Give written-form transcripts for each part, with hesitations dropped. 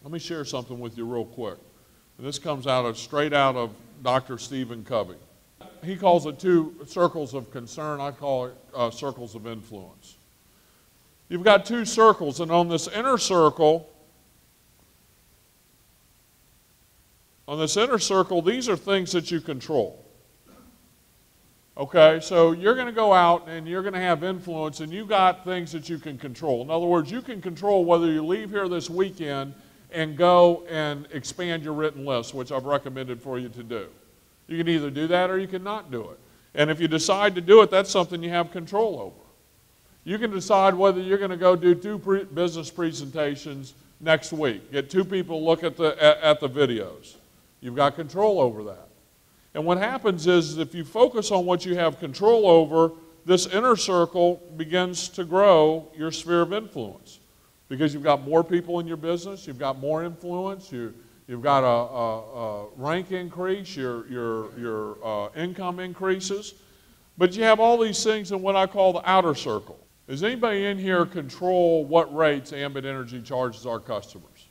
Let me share something with you real quick. And this comes straight out of Dr. Stephen Covey. He calls it 2 circles of concern. I call it circles of influence. You've got 2 circles, and on this inner circle, these are things that you control. Okay, so you're going to go out and you're going to have influence, and you've got things that you can control. In other words, you can control whether you leave here this weekend and go and expand your written list, which I've recommended for you to do. You can either do that or you can not do it. And if you decide to do it, that's something you have control over. You can decide whether you're going to go do 2 business presentations next week. Get 2 people to look at the videos. You've got control over that. And what happens is if you focus on what you have control over, this inner circle begins to grow your sphere of influence. Because you've got more people in your business, you've got more influence, you've got a rank increase, your income increases. But you have all these things in what I call the outer circle. Does anybody in here control what rates Ambit Energy charges our customers?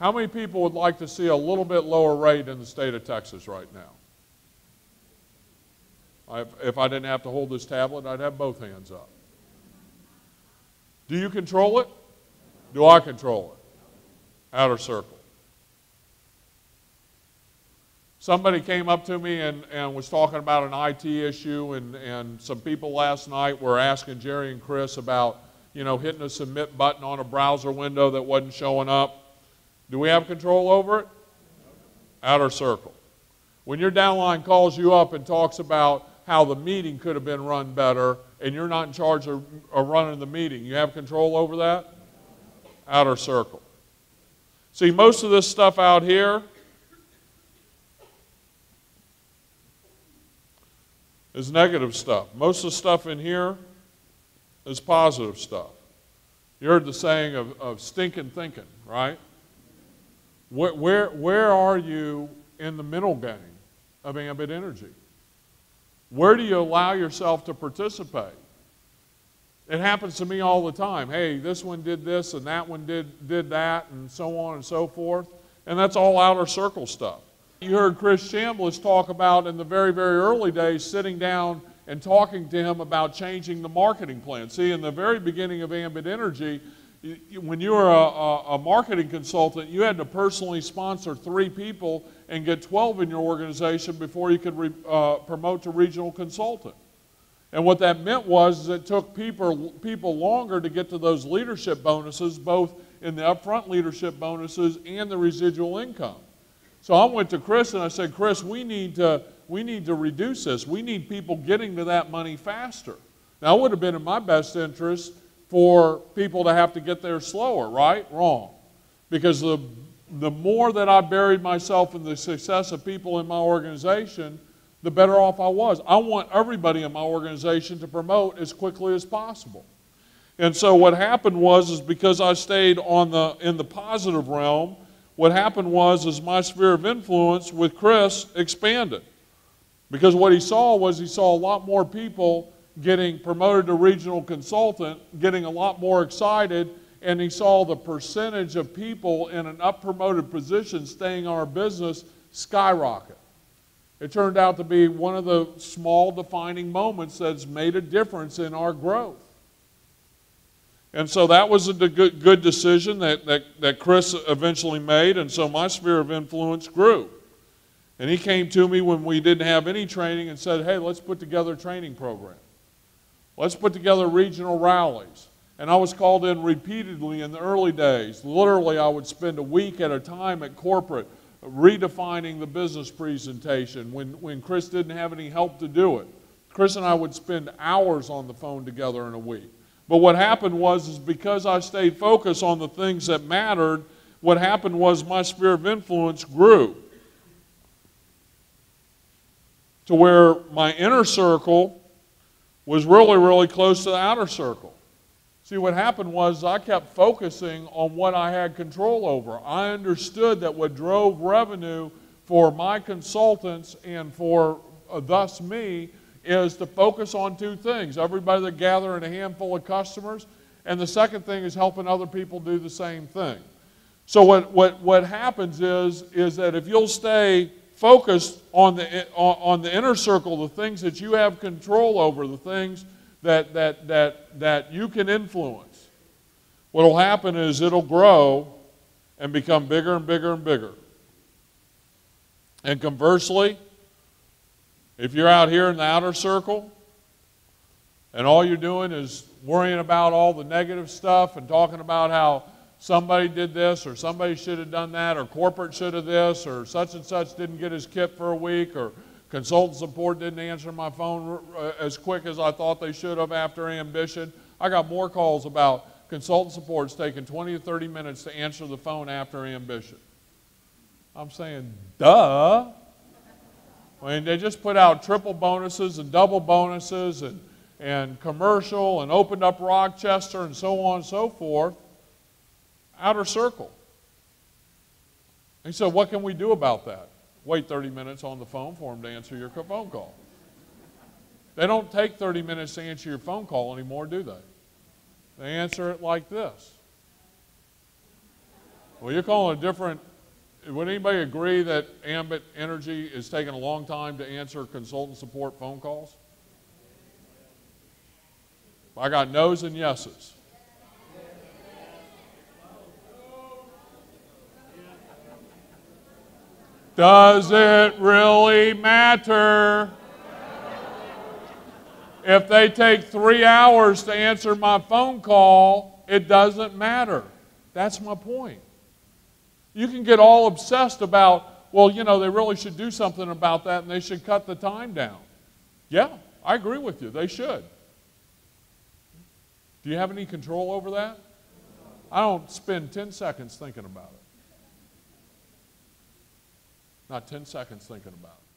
How many people would like to see a little bit lower rate in the state of Texas right now? If I didn't have to hold this tablet, I'd have both hands up. Do you control it? Do I control it? Outer circle. Somebody came up to me and was talking about an IT issue, and some people last night were asking Jerry and Chris about, hitting a submit button on a browser window that wasn't showing up. Do we have control over it? Outer circle. When your downline calls you up and talks about how the meeting could have been run better and you're not in charge of running the meeting, you have control over that? Outer circle. See, most of this stuff out here is negative stuff. Most of the stuff in here is positive stuff. You heard the saying of stinking thinking, right? Where are you in the middle game of Ambit Energy? Where do you allow yourself to participate? It happens to me all the time. Hey, this one did this and that one did that and so on and so forth. And that's all outer circle stuff. You heard Chris Chambliss talk about in the very, very early days sitting down and talking to him about changing the marketing plan. See, in the very beginning of Ambit Energy, when you were a marketing consultant, you had to personally sponsor 3 people and get 12 in your organization before you could promote to regional consultant. And what that meant was it took people longer to get to those leadership bonuses, both in the upfront leadership bonuses and the residual income. So I went to Chris and I said, Chris, we need to reduce this. We need people getting to that money faster. Now, it would have been in my best interest for people to have to get there slower, right? Wrong. Because the more that I buried myself in the success of people in my organization, the better off I was. I want everybody in my organization to promote as quickly as possible. And so what happened was because I stayed in the positive realm, what happened was my sphere of influence with Chris expanded. Because what he saw a lot more people getting promoted to regional consultant, getting a lot more excited, and he saw the percentage of people in an up-promoted position staying in our business skyrocket. It turned out to be one of the small defining moments that's made a difference in our growth. And so that was a good decision that Chris eventually made, and so my sphere of influence grew. And he came to me when we didn't have any training and said, hey, let's put together a training program. Let's put together regional rallies. And I was called in repeatedly in the early days. Literally, I would spend a week at a time at corporate redefining the business presentation when Chris didn't have any help to do it. Chris and I would spend hours on the phone together in a week. But what happened was because I stayed focused on the things that mattered, what happened was my sphere of influence grew to where my inner circle was really, really close to the outer circle. See, what happened was I kept focusing on what I had control over. I understood that what drove revenue for my consultants and for thus me is to focus on 2 things. Everybody that gather in a handful of customers, and the second thing is helping other people do the same thing. So what happens is that if you'll stay focused on the inner circle, the things that you have control over, the things that you can influence, what will happen is it'll grow and become bigger and bigger and bigger. And conversely, if you're out here in the outer circle and all you're doing is worrying about all the negative stuff and talking about how somebody did this or somebody should have done that or corporate should have this or such and such didn't get his kit for a week or consultant support didn't answer my phone as quick as I thought they should have after Ambition. I got more calls about consultant support's taking 20 to 30 minutes to answer the phone after Ambition. I'm saying, duh. I mean, they just put out triple bonuses and double bonuses and commercial and opened up Rochester and so on and so forth. Outer circle. He said, what can we do about that? Wait 30 minutes on the phone for them to answer your phone call. They don't take 30 minutes to answer your phone call anymore, do they? They answer it like this. Well, you're calling a different... Would anybody agree that Ambit Energy is taking a long time to answer consultant support phone calls? I got no's and yeses. Does it really matter? If they take 3 hours to answer my phone call, it doesn't matter. That's my point. You can get all obsessed about, well, you know, they really should do something about that and they should cut the time down. Yeah, I agree with you. They should. Do you have any control over that? I don't spend 10 seconds thinking about it. Not 10 seconds thinking about it.